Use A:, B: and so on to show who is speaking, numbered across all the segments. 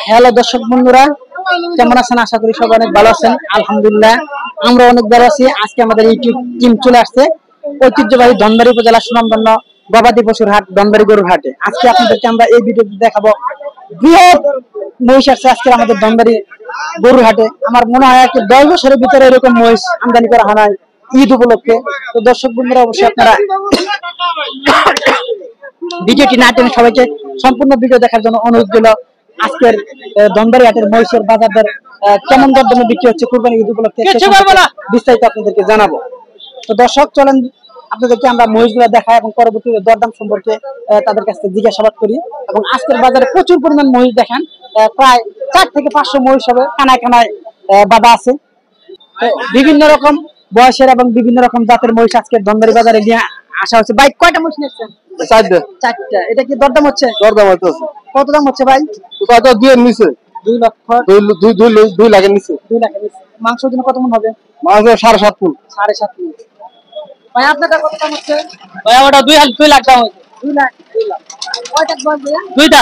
A: Hello দর্শক বন্ধুরা, কেমন আছেন? আশা করি সবাই অনেক ভালো আছেন। আলহামদুলিল্লাহ আমরা অনেক ভালো আছি। আজকে আমাদের ইউটিউব টিম চলে আসছে ঐতিহ্যবাহী ধনবাড়ী উপজেলা সুনামধন্য গবাদি পশুর হাট ধনবাড়ী গরুর হাটে। আজকে আপনাদেরকে আমরা এই ভিডিওতে দেখাবো বৃহৎ মহিষ আসছে আজকে আমাদের ধনবাড়ী গরুর হাটে। আমার মনে হয় আর কি 10 বছরের ভিতরে এরকম মহিষ আমদানি করা হয় ঈদ উপলক্ষে। তো দর্শক বন্ধুরা অবশ্যই আপনারা ভিডিওটি না টেনে সবাইকে সম্পূর্ণ ভিডিও দেখার জন্য অনুরোধ রইল। আজকের ধনবাড়ী হাটের মহিষের বাজার দর কেমন দরদামে বিক্রি হচ্ছে কুরবানি ঈদ উপলক্ষে বিস্তারিত আপনাদেরকে জানাবো। তো দর্শক চলেন আপনাদেরকে আমরা মহিষগুলো দেখাই এবং পরবর্তীতে দরদাম সম্পর্কে তাদের কাছ থেকে জিজ্ঞাসাবাদ করি। এবং আজকের বাজারে প্রচুর পরিমাণ মহিষ দেখেন, প্রায় 4 থেকে 500 মহিষ হবে কানায় কানায় বাঁধা আছে। বিভিন্ন রকম বয়সের এবং বিভিন্ন রকম জাতের মহিষ আজকের ধনবাড়ী বাজারে নিয়ে আসা হচ্ছে। ভাই কয়টা মহিষ নিচ্ছেন? 4টা। এটা কি দরদাম হচ্ছে? দরদাম হচ্ছে। কত দাম হচ্ছে ভাই? কত 2 এর নিচে, 2 লক্ষ 2 লাখের নিচে। 2 লাখের নিচে। মাংসের জন্য কত মন হবে? মাংস 7.5 মণ। 7.5 মণ। ভাই আপনাদের কত দাম হচ্ছে? ভাই ওটা 2 লাখ দাম হচ্ছে। 2 লাখ। কয়টা বল ভাইয়া? 2টা।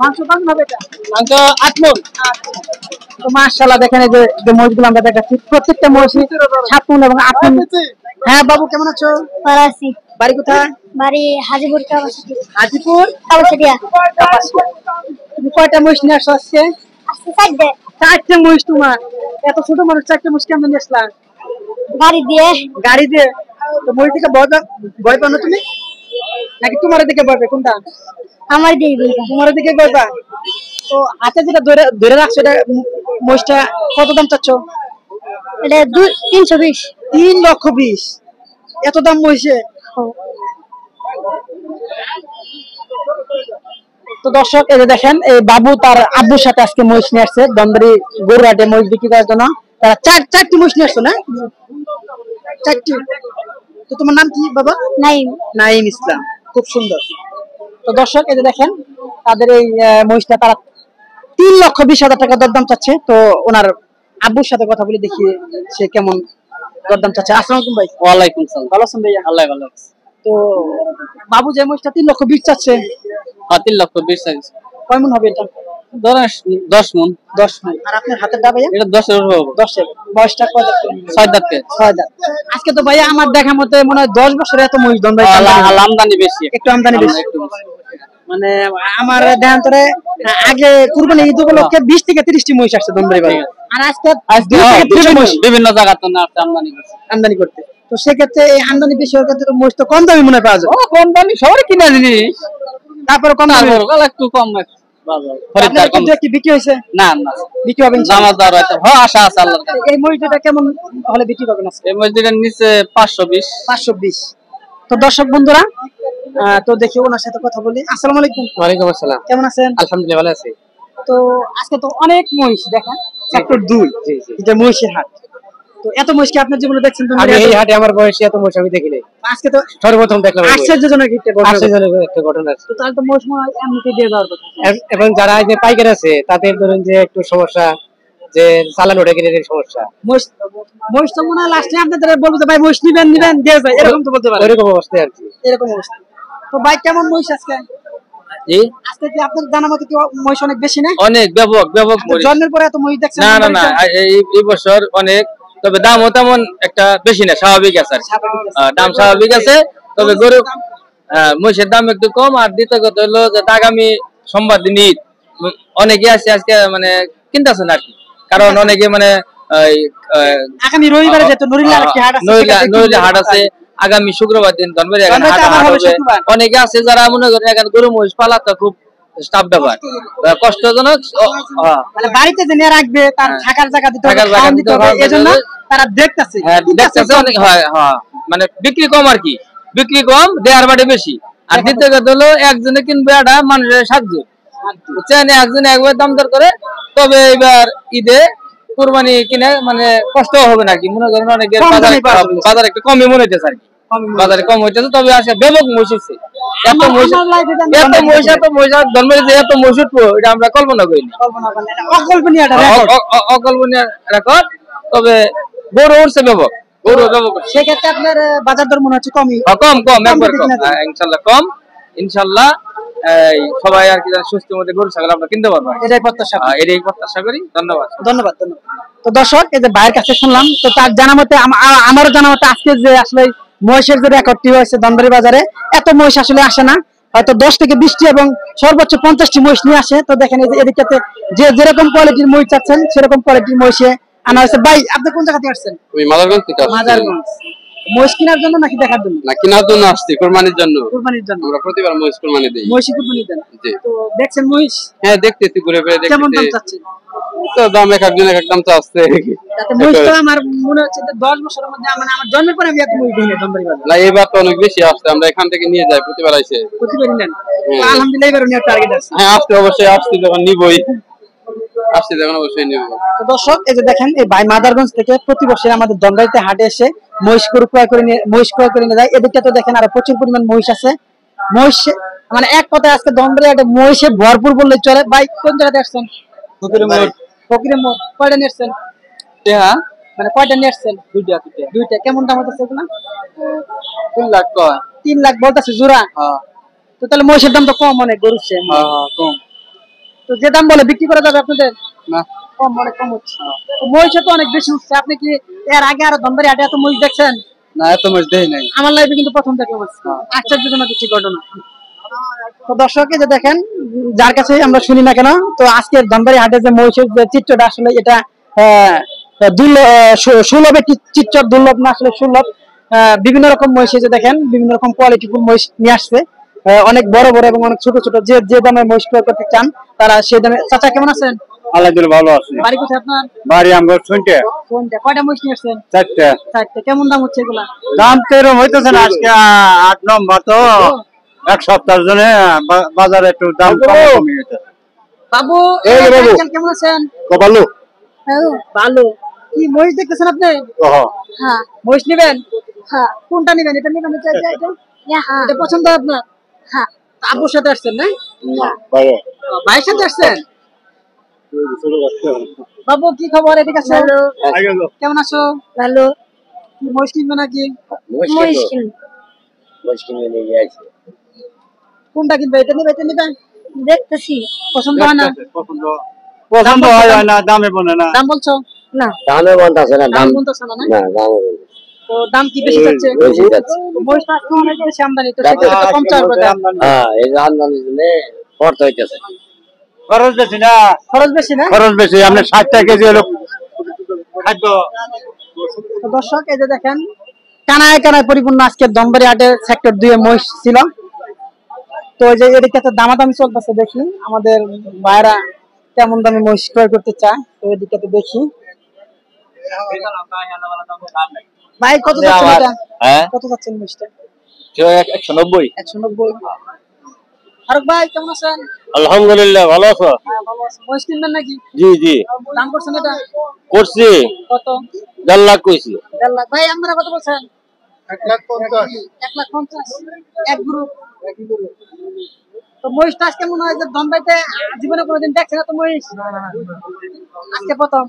A: মাংস কত হবে এটা? মাংস 8 মণ। তো মাশাআল্লাহ দেখেন এই যে মহিষগুলো আমরা দেখাচ্ছি, প্রত্যেকটা মহিষ 7 মণ এবং 8 মণ। হ্যাঁ বাবু কেমন আছো?
B: ভালো আছি।
A: বাড়ি কোথায়?
B: বাড়ি হাজিপুর কাপাসিয়া।
A: হাজিপুর
B: কাপাসিয়া।
A: তুমি কয়টা মহিষ নিয়ে আসছো আজকে?
B: আজকে 4টা।
A: 4টা মহিষ তোমার? এত ছোট মানুষ 4টা মহিষ কেমন নিয়ে আসলা?
B: গাড়ি দিয়ে।
A: গাড়ি দিয়ে? তো মহিষ দিকে ভয় পাও না তুমি নাকি তোমার দিকে ভয় পায়? কোনটা?
B: আমার দিকে।
A: তোমার দিকে ভয় পায়? তো হাতে যেটা ধরে রাখছো এটা মহিষটা কত দাম চাচ্ছ?
B: এটা 320।
A: 3,20,000। এত দাম মহিষে? তো দর্শক এই যে দেখেন এই বাবু তার আব্বুর সাথে আজকে মহিষ নিয়ে আসছে ধনবাড়ী গরুর হাটে মহিষ বিক্রি করার জন্য। তারা 4টি মহিষ নিয়ে আসছো না? 4টি। তো তোমার নাম কি বাবা?
B: নাইম।
A: নাইম ইসলাম। খুব সুন্দর। তো দর্শক এই যে দেখেন তাদের এই মহিষটা তারা 3,20,000 টাকা দরদাম চাচ্ছে। তো ওনার আব্বুর সাথে কথা বলে দেখি সে কেমন দরদাম চাচ্ছে। আসসালামু আলাইকুম ভাই।
C: ওয়ালাইকুম সালাম।
A: ভালো আছেন ভাইয়া?
C: আল্লাহ ভালো আছে।
A: তো বাবু যে মহিষটা 3,20,000 চাচ্ছে,
C: 3,20,000 চাইছে।
A: কয় মণ হবে এটা?
C: 10 মণ।
A: 10 মণ। আর আপনার হাতের দা ভাইয়া?
C: এটা 10 এর হবে।
A: 10 এর। বয়সটা কত?
C: 6 দাঁত।
A: 6 দাঁত। আজকে তো ভাইয়া আমার দেখা মতে মনে হয় 10 বছরে এত মহিষ ধনবাড়ী
C: আমদানি বেশি।
A: একটু আমদানি বেশি। মানে আমার দেহান্তরে আগে কুরবানি ঈদ উপলক্ষে 20 থেকে 30টি মহিষ আসছে ধনবাড়ী বাজারে। আর আজকে
C: বিভিন্ন জায়গা তো
A: আমদানি করতে। তো সেক্ষেত্রে এই আমদানি বেশি হওয়ার ক্ষেত্রে মহিষ তো কম দামে মনে পাওয়া যায়।
C: কম দামি সবাই কিনা জিনিস,
A: তারপরে কম দামে
C: একটু কম
A: কি বিক্রি হয়েছে?
C: না
A: বিক্রি হবে
C: আশা আছে আল্লাহর কাছে।
A: এই মহিষটা কেমন হলে বিক্রি করবেন আজকে?
C: এই মসজিদের নিচে 520।
A: তো দর্শক বন্ধুরা তো দেখি ওনার সাথে কথা বলি। আসসালামু আলাইকুম।
C: ওয়ালাইকুম আসসালাম।
A: কেমন আছেন?
C: আলহামদুলিল্লাহ ভালো আছি।
A: তো আজকে তো অনেক মহিষ দেখেন, সেক্টর 2 এটা মহিষের হাট। তো এত মহিষ কি আপনার জীবনে দেখছেন?
C: আমি এই হাটে আমার বয়সে এত মহিষ আমি দেখিনি।
A: আজকে তো
C: সর্বপ্রথম দেখলাম।
A: আশ্চর্যজনক
C: একটা ঘটনা আছে।
A: তো তাহলে তো মহিষ মনে হয় এমনিতে দিয়ে দেওয়ার কথা।
C: এবং যারা এই যে পাইকার আছে তাদের ধরুন যে একটু সমস্যা, যে চালান ওঠে কিনে সমস্যা।
A: মহিষ তো মনে হয় লাস্টে আপনাদের বলবো যে ভাই মহিষ নিবেন দিয়ে যায়, এরকম তো বলতে পারে।
C: এরকম অবস্থায় আর কি।
A: এরকম অবস্থা। তো ভাই কেমন মহিষ আজকে?
C: জি
A: আজকে কি আপনার জানা মতে কি মহিষ অনেক বেশি না?
C: অনেক ব্যাপক
A: জন্মের পরে এত মহিষ দেখছেন?
C: না এই বছর অনেক, তবে দামও তেমন একটা বেশি না, স্বাভাবিক আছে। দাম স্বাভাবিক আছে, তবে গরু মহিষের দাম একটু কম। আর দ্বিতীয় কথা হলো যে আগামী সোমবার দিন ঈদ, অনেকে আছে আজকে মানে কিনতেছেন আর কি। কারণ অনেকে মানে
A: আগামী রবিবারে যেহেতু
C: নড়িলা হাট আছে, আগামী শুক্রবার দিন ধনবাড়ী হাট হবে। অনেকে আছে যারা মনে করেন এখানে গরু মহিষ পালা তো খুব টাফ ব্যাপার, কষ্টজনক।
A: মানে বাড়িতে জেনে রাখবে, তার থাকার জায়গা দিতে হবে, এজন্য তারা দেখতেছে
C: অনেক হয়। মানে বিক্রি কম আর কি, বিক্রি কম, দেয়ার বাড়ি বেশি। আর দ্বিতীয় কথা হলো একজনে কিনবে একটা মানুষের সাহায্য, বুঝছেন? একজনে একবার দাম দর করে। তবে এবার ঈদে কুরবানি কিনে মানে কষ্ট হবে না কি, মনে করেন অনেকের বাজার একটু কমই মনে হইতেছে আর কি, বাজারে কম হইতেছে। তবে আসলে ব্যাপক মহিষ হচ্ছে, এত মহিষ ধর্মের যে এত মহিষ উঠবো এটা আমরা কল্পনা করিনি, অকল্পনীয় রেকর্ড। তবে বড় উঠছে ব্যাপক। গরু জব করছি।
A: সেক্ষেত্রে আপনার বাজার দর মনে হচ্ছে কমই।
C: কম কম একবার
A: বেশি
C: কম,
A: কিনা যায়।
C: ইনশাআল্লাহ কম। ইনশাআল্লাহ সবাই আর কি সুস্থ মতো গরু ছাগল আমরা কিনতে পারবো,
A: এটাই প্রত্যাশা।
C: এটাই প্রত্যাশা করি। ধন্যবাদ
A: ধন্যবাদ ধন্যবাদ। তো দর্শক, এই যে ভাইয়ের কাছে শুনলাম, তো তার জানা মতে আমারও জানা মতে আজকে যে আসলে মহিষের যে রেকর্ডটি হয়েছে ধনবাড়ি বাজারে, এত মহিষ আসলে আসে না, হয়তো 10 থেকে 20টি এবং সর্বোচ্চ 50টি মহিষ নিয়ে আসে। তো দেখেন এই যে এদিকে যে যেরকম কোয়ালিটির মহিষ চাচ্ছেন সেরকম কোয়ালিটির মহিষে আনা হয়েছে। ভাই আপনি কোন জায়গা থেকে আসছেন?
D: আমি মাদারগঞ্জ থেকে আসছি।
A: মাদারগঞ্জ। মহিষ কেনার জন্য নাকি দেখার জন্য?
D: না, কেনার জন্য আসছি, কুরবানির জন্য।
A: কুরবানির জন্য।
D: আমরা প্রতিবার মহিষ কুরবানি দেই।
A: মহিষ কুরবানি দেন?
D: জি।
A: তো দেখছেন মহিষ?
D: হ্যাঁ, দেখতেছি, ঘুরে ফিরে দেখতেছি।
A: কেমন দাম চাচ্ছেন?
D: তো দাম এক একজন এক এক দাম চাচ্ছে।
A: তাতে মহিষটা আমার মনে হচ্ছে যে 10 বছরের মধ্যে মানে আমার জন্মের পরে আমি এত মহিষ দেখিনি ধনবাড়ি বাজারে।
D: না, এবার তো অনেক বেশি আসছে, আমরা এখান থেকে নিয়ে যাই প্রতিবার আইসে।
A: প্রতিবারই নেন? তো আলহামদুলিল্লাহ এবার উনি টার্গেট আছে।
D: হ্যাঁ, আসতে অবশ্যই আসছি, যখন নিবই আসছি যখন অবশ্যই নিব।
A: তো দর্শক, এই যে দেখেন এই ভাই মাদারগঞ্জ থেকে প্রতি বছর আমাদের ধনবাড়িতে হাটে এসে মহিষ ক্রয় করে নিয়ে যায়। এদিকে তো দেখেন আরো প্রচুর পরিমাণ মহিষ আছে। মহিষ মানে এক কথায় আজকে ধনবাড়ি হাটে মহিষে ভরপুর বললেই চলে। ভাই কোন জায়গাতে আসছেন?
D: ফকিরের মোড়।
A: ফকিরের মোড়। কয়টা নিয়ে আসছেন?
C: হ্যাঁ,
A: মানে কয়টা নিয়ে আসছেন?
C: দুইটা।
A: দুইটা। কেমন দাম হচ্ছে এগুলো?
C: 3 লাখ কয়।
A: 3 লাখ বলতেছে জোড়া?
C: হ্যাঁ
A: তো তাহলে মহিষের দাম তো কম অনেক গরুর চেয়ে।
C: হ্যাঁ কম।
A: তো যে দাম বলে বিক্রি করা যাবে আপনাদের?
C: না,
A: কম, অনেক কম হচ্ছে। তো মহিষে তো অনেক বেশি উঠছে। আপনি কি এর আগে আরো ধনবাড়ি হাটে এত মহিষ দেখছেন?
C: না এত মাছ দেই নাই।
A: আমার লাইফে কিন্তু প্রথম দেখলাম আজকে। আশ্চর্যজনক কিছু ঘটনা। তো দর্শকে যে দেখেন, যার কাছে আমরা শুনি না কেন, তো আজকের ধনবাড়ি হাটে যে মহিষের যে চিত্রটা আসলে এটা সুলভ একটি চিত্র, দুর্লভ না, আসলে সুলভ। বিভিন্ন রকম মহিষ যে দেখেন, বিভিন্ন রকম কোয়ালিটিফুল মহিষ নিয়ে আসছে। অনেক বড় বড় এবং অনেক ছোট ছোট, যে দামে মহিষ ক্রয় করতে চান তারা সেই দামে। চাচা কেমন আছেন?
D: আলহামদুলিল্লাহ ভালো আছি।
A: বাড়ি কোথায় আপনার?
D: বাড়ি আমগো শুনতে
A: কোনটা? কয়টা মহিষ নিয়ে আসছেন?
D: 4টা।
A: 4টা। কেমন দাম হচ্ছে এগুলা?
D: দাম তো এরকম হইতেছে না, আজকে 8 নম্বর তো এক সপ্তাহের জন্য বাজারে একটু দাম কমে গেছে।
A: বাবু,
D: এই যে বাবু।
A: কেমন আছেন?
D: ভালো।
A: ভালো। কি মহিষ দেখতেছেন আপনি? হ্যাঁ। মহিষ নেবেন? হ্যাঁ। কোনটা নেবেন? এটা নেবেন? এটা পছন্দ আপনার? হ্যাঁ। আব্বুর সাথে আসছেন না? ভাইয়ের সাথে আসছেন? বাবু কি খবর? এদিকে আসো। কেমন আছো? ভালো। কি মহিষ কিনবে নাকি?
B: মহিষ কিনবো।
A: কোনটা কিনবে? এটা নেবে? এটা নেবে?
B: দেখতেছি।
A: পছন্দ হয় না?
D: পছন্দ হয় না, দামে বনে না।
A: দাম বলছো?
B: না।
E: দামে বলতেছে না,
A: দাম বলতেছো না?
E: না দামে
A: তো দাম কি বেশি যাচ্ছে?
E: বেশি যাচ্ছে।
A: মহিষটা আজকে অনেক বেশি আমদানি, তো সেক্ষেত্রে তো কম চাওয়ার কথা।
E: হ্যাঁ, এই যে আমদানির জন্য পড়তে হইতেছে।
D: খরচ বেশি না।
A: খরচ বেশি না?
D: খরচ বেশি। আপনি 60 কেজি হলো খাদ্য।
A: তো দর্শক, এই যে দেখেন কানায় কানায় পরিপূর্ণ আজকে ধনবাড়ি হাটে সেক্টর 2 এ মহিষ ছিল। তো এই যে এদিকে তো দামাদামি চলতেছে, দেখি আমাদের ভাইরা কেমন দামে মহিষ ক্রয় করতে চায়। তো এদিকে তো দেখি। ভাই কত যাচ্ছেন এটা?
C: হ্যাঁ,
A: কত যাচ্ছেন মহিষটা?
C: 190।
A: 190। ফারুক ভাই কেমন আছেন?
D: আলহামদুলিল্লাহ ভালো আছো?
A: হ্যাঁ, ভালো আছি। মহিষ কিনবেন নাকি?
D: জি জি
A: দাম করছেন এটা?
D: করছি,
A: কত?
D: 1.5 লাখ কইছি।
A: 1.5 লাখ। ভাই আপনারা কত বলছেন? 1,50,000। 1,50,000 এক গ্রুপ। তো মহিষটা আজকে মনে হয় যে ধনবাড়িতে জীবনে কোনোদিন দেখছে না তো মহিষ? আজকে প্রথম।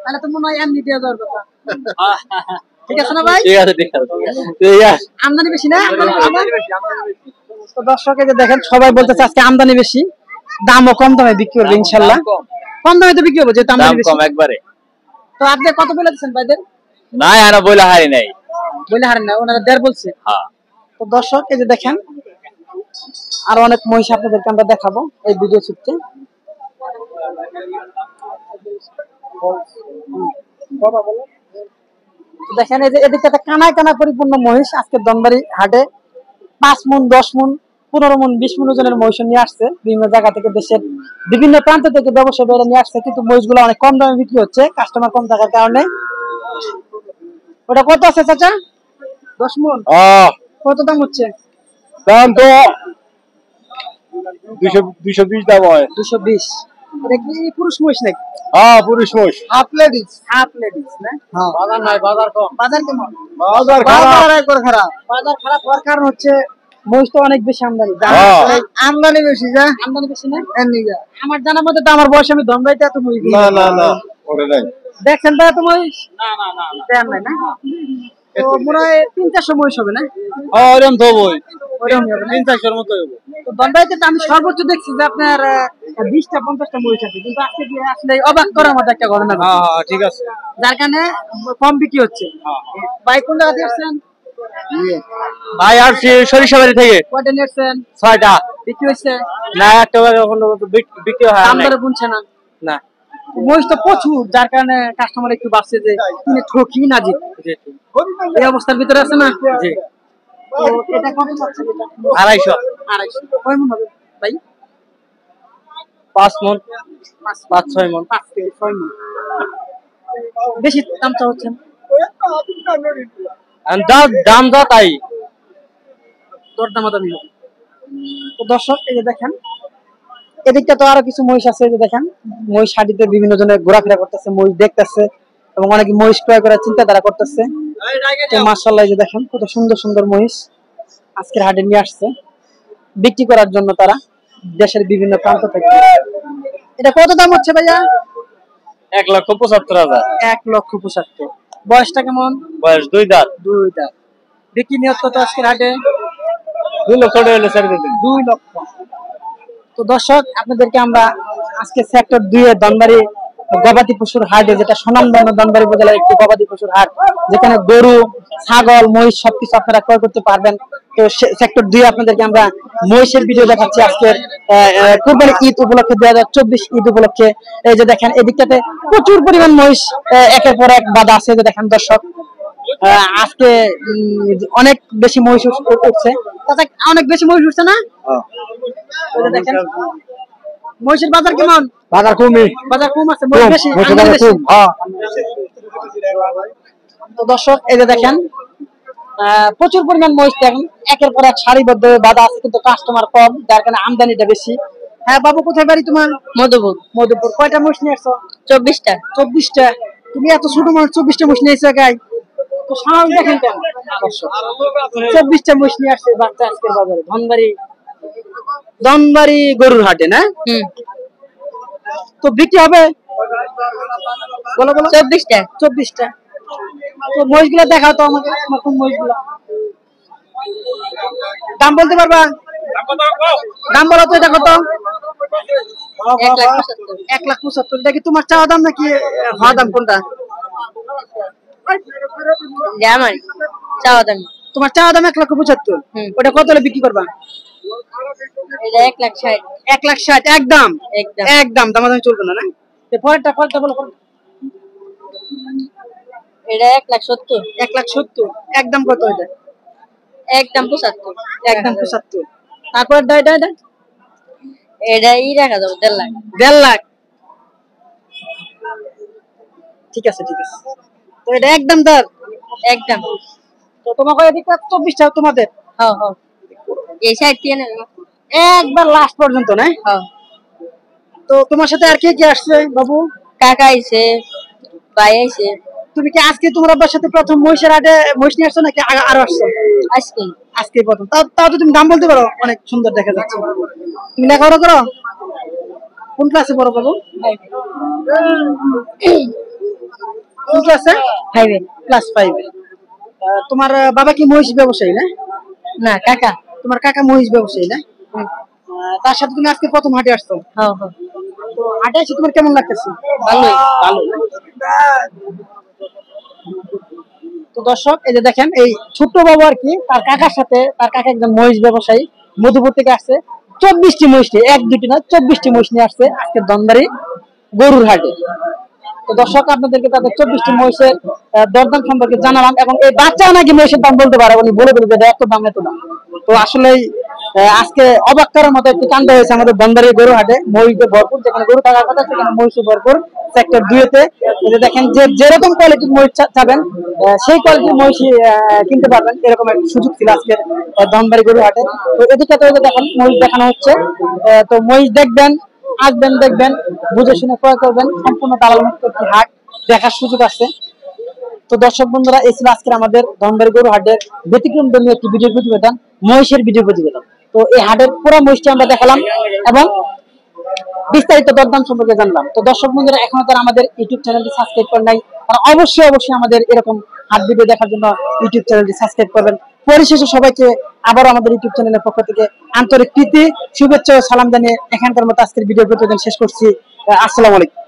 A: তাহলে তো মনে হয় এমনি দিয়ে যাওয়ার কথা। ঠিক আছে না ভাই?
D: ঠিক আছে, ঠিক আছে।
A: আমদানি বেশি না? তো দর্শক, এই যে দেখেন সবাই বলতেছে আজকে আমদানি বেশি, দামও কম দামে বিক্রি করবে ইনশাল্লাহ। কম দামে তো বিক্রি হবে যেহেতু আমদানি বেশি।
C: কম একবারে।
A: তো আপনি কত বলে দিচ্ছেন ভাইদের?
C: না আর বইলা হারি নাই।
A: বলে হারেন না, ওনারা 1.5 বলছে।
C: হ্যাঁ।
A: তো দর্শক, এই যে দেখেন আর অনেক মহিষ আপনাদেরকে আমরা দেখাবো এই ভিডিও চিত্রে। দেখেন এই যে এদিকে কানায় কানায় পরিপূর্ণ মহিষ আজকে ধনবাড়ি হাটে 5 মণ, 10 মণ, 15 মণ, 20 মণ ওজনের মহিষ নিয়ে আসছে বিভিন্ন জায়গা থেকে, দেশের বিভিন্ন প্রান্ত থেকে ব্যবসায়ীরা নিয়ে আসছে। কিন্তু মহিষগুলো অনেক কম দামে বিক্রি হচ্ছে, কাস্টমার কম থাকার কারণে। ওটা কত আছে চাচা? 10 মণ। কত দাম হচ্ছে?
D: দাম তো 220 দাম হয়।
A: 220। এটা কি পুরুষ মহিষ নাকি?
D: হ্যাঁ, পুরুষ মহিষ।
A: হাফ লেডিস না?
D: হ্যাঁ, বাজার নাই, বাজার কম।
A: বাজার কেমন?
D: বাজার খারাপ।
A: বাজার খারাপ হওয়ার কারণ হচ্ছে মহিষ তো অনেক বেশি আমদানি।
D: আমদানি বেশি যা।
A: আমদানি বেশি না? আমার জানা মতে তো আমার বয়স আমি ধনবাড়িতে এত মহিষ
D: না না না, ওরে নাই।
A: দেখছেন ভাই তোমার দেন নাই না তো মনে হয় 3-400 মহিষ হবে না
C: ওরকম তো বই
A: ওরকম হবে না
C: 300-400 মতো হবে।
A: তো দনবাইতে আমি সর্বোচ্চ দেখছি যে আপনার 20টা-50টা মহিষ আছে কিন্তু আজকে যে আসলে অবাক করার মতো একটা ঘটনা ঘটছে।
C: হ্যাঁ ঠিক আছে।
A: যার কারণে কম বিক্রি হচ্ছে ভাই কোন জায়গা থেকে আসছেন
C: ভাই আর সরিষাবাড়ি থেকে
A: কয়টা নিয়েছেন
C: 6টা
A: বিক্রি হচ্ছে
C: না একটা বিক্রি হয়
A: দাম
C: নাই।
A: দরে বুঝছে না
C: না
A: মহিষ তো প্রচুর যার কারণে কাস্টমার একটু বাড়ছে যে কিনে ঠকি না জিত এই অবস্থার ভিতরে আছে না
C: জি
A: তো এটা কত যাচ্ছে এটা
C: 250
A: 250 কয় মন হবে ভাই
C: 5 মণ 5-6 মণ
A: 5 থেকে 6 মন বেশি দামটা হচ্ছে না
C: দাম যা তাই
A: দরদামাদামি হবে তো দর্শক এই যে দেখেন এদিকটা তো আরো কিছু মহিষ আছে এই যে দেখেন মহিষ হাটিতে বিভিন্ন জনের ঘোরাফেরা করতেছে মহিষ দেখতেছে এবং অনেকে মহিষ ক্রয় করার চিন্তাধারা করতেছে তো মাশাআল্লাহ এই যে দেখেন কত সুন্দর সুন্দর মহিষ আজকের হাটে নিয়ে আসছে বিক্রি করার জন্য তারা দেশের বিভিন্ন প্রান্ত থেকে এটা কত দাম হচ্ছে ভাইয়া
C: 1,75,000
A: 1,75,000 বয়সটা কেমন
C: বয়স 2 দাঁত
A: বিক্রি নিয়ত কত আজকের হাটে
C: 2 লক্ষ টাকা হলে ছেড়ে দিন
A: 2 লক্ষ তো দর্শক আপনাদেরকে আমরা আজকে সেক্টর 2 এর দনবাড়ি গবাদি পশুর হাটে যেটা সুনামধন্য দনবাড়ি উপজেলার একটি গবাদি পশুর হাট যেখানে গরু ছাগল মহিষ সবকিছু আপনারা ক্রয় করতে পারবেন তো সেক্টর 2 আপনাদেরকে আমরা মহিষের ভিডিও দেখাচ্ছি আজকের কুরবানি ঈদ উপলক্ষে 2024 ঈদ উপলক্ষে এই যে দেখেন এদিকটাতে প্রচুর পরিমাণ মহিষ একের পর এক বাঁধা আছে যে দেখেন দর্শক আজকে অনেক বেশি মহিষ উঠছে অনেক বেশি মহিষ উঠছে না দেখেন মহিষের বাজার কেমন
C: বাজার কমই
A: বাজার কম আছে মহিষ বেশি আমদানি বেশি তো দর্শক এই যে দেখেন প্রচুর পরিমাণ মহিষ দেখেন একের পর এক সারিবদ্ধ বাঁধা আছে কিন্তু কাস্টমার কম যার কারণে আমদানিটা বেশি হ্যাঁ বাবু কোথায় বাড়ি তোমার মধুপুর কয়টা মহিষ নিয়ে আসছো 24টা তুমি এত ছোট মানুষ 24টা মহিষ নিয়েছো গাই তো সাহস দেখেন কেন 24টা মহিষ নিয়ে আসছে বাচ্চা আজকের বাজারে ধনবাড়ি গরুর হাটে না তো বিক্রি হবে বলো 24টা তো মহিষগুলো দেখাও তো আমাকে তোমার কোন মহিষগুলো দাম বলতে পারবা দাম বলো তো এটা কত 1,75,000 এটা কি তোমার চাওয়া দাম নাকি হওয়া দাম কোনটা তোমার চাওয়া দাম 1,75,000 ওটা কত হলে বিক্রি করবা
B: এটা 1,60,000
A: 1,60,000 একদম দামাদামি চলবে না না পরেরটা বলো
B: এটা 1,70,000
A: 1,70,000 একদম কত এটা
B: একদম 75,000
A: তারপর এটা
B: এটাই রাখা যাবে 1.5 লাখ
A: 1.5 লাখ ঠিক আছে তো এটা একদম দর
B: একদম
A: তো তোমাকে এদিকে 24টা তোমাদের
B: এই সাইড দিয়ে নেবে
A: একবার লাস্ট পর্যন্ত না তো তোমার সাথে আর কে আসছে বাবু
B: কাকা আইছে ভাই আইছে
A: তুমি কি আজকে তোমার আব্বার সাথে প্রথম মহিষের হাটে মহিষ নিয়ে আসছো নাকি আরো আসছো আজকে প্রথম তাও তো তুমি দাম বলতে পারো অনেক সুন্দর দেখা যাচ্ছে তুমি লেখাপড়া করো কোন ক্লাসে পড়ো বাবু কোন ক্লাসে 5 ক্লাস 5 তোমার বাবা কি মহিষ ব্যবসায়ী না কাকা তোমার কাকা মহিষ ব্যবসায়ী না তার সাথে তুমি আজকে প্রথম হাটে আসছো তো হাটে এসে তোমার কেমন লাগতেছে ভালো তো দর্শক এই যে দেখেন এই ছোট্ট বাবু আর কি তার কাকার সাথে তার কাকা একজন মহিষ ব্যবসায়ী মধুপুর থেকে আসছে 24টি মহিষ 1-2টি না 24টি মহিষ নিয়ে আসছে আজকে দনবাড়ি গরুর হাটে তো দর্শক আপনাদেরকে তাদের 24টি মহিষের দরদাম সম্পর্কে জানালাম এবং এই বাচ্চা নাকি মহিষের দাম বলতে পারে উনি বলে দিল যে এত দাম তো আসলে আজকে অবাক করার মতো একটি কাণ্ড হয়েছে আমাদের দনবাড়ি গরু হাটে মহিষে ভরপুর যেখানে গরু থাকার কথা সেখানে মহিষে ভরপুর সেক্টর 2-তে দেখেন যে যেরকম কোয়ালিটির মহিষ চাবেন সেই কোয়ালিটির মহিষ কিনতে পারবেন এরকম একটা সুযোগ ছিল আজকের দনবাড়ি গরু হাটে তো এদিকে তো দেখেন মহিষ দেখানো হচ্ছে তো মহিষ দেখবেন বুঝে শুনে ক্রয় করবেন সম্পূর্ণ দালাল মুক্ত একটি হাট দেখার সুযোগ আছে তো দর্শক বন্ধুরা এই ছিল আজকের আমাদের দনবাড়ি গরু হাটের ব্যতিক্রমধর্মী একটি ভিডিও প্রতিবেদন মহিষের ভিডিও প্রতিবেদন তো এই হাটের পুরো মহিষটি আমরা দেখালাম এবং বিস্তারিত দরদাম সম্পর্কে জানলাম। তো দর্শক বন্ধুরা এখনো যারা আমাদের ইউটিউব চ্যানেলটি সাবস্ক্রাইব করেন নাই তারা অবশ্যই আমাদের এরকম হাট ভিডিও দেখার জন্য ইউটিউব চ্যানেলটি সাবস্ক্রাইব করবেন। পরিশেষে সবাইকে আবারও আমাদের ইউটিউব চ্যানেলের পক্ষ থেকে আন্তরিক প্রীতি, শুভেচ্ছা ও সালাম জানিয়ে এখানকার মতো আজকের ভিডিও প্রতিবেদন শেষ করছি। আসসালামু আলাইকুম।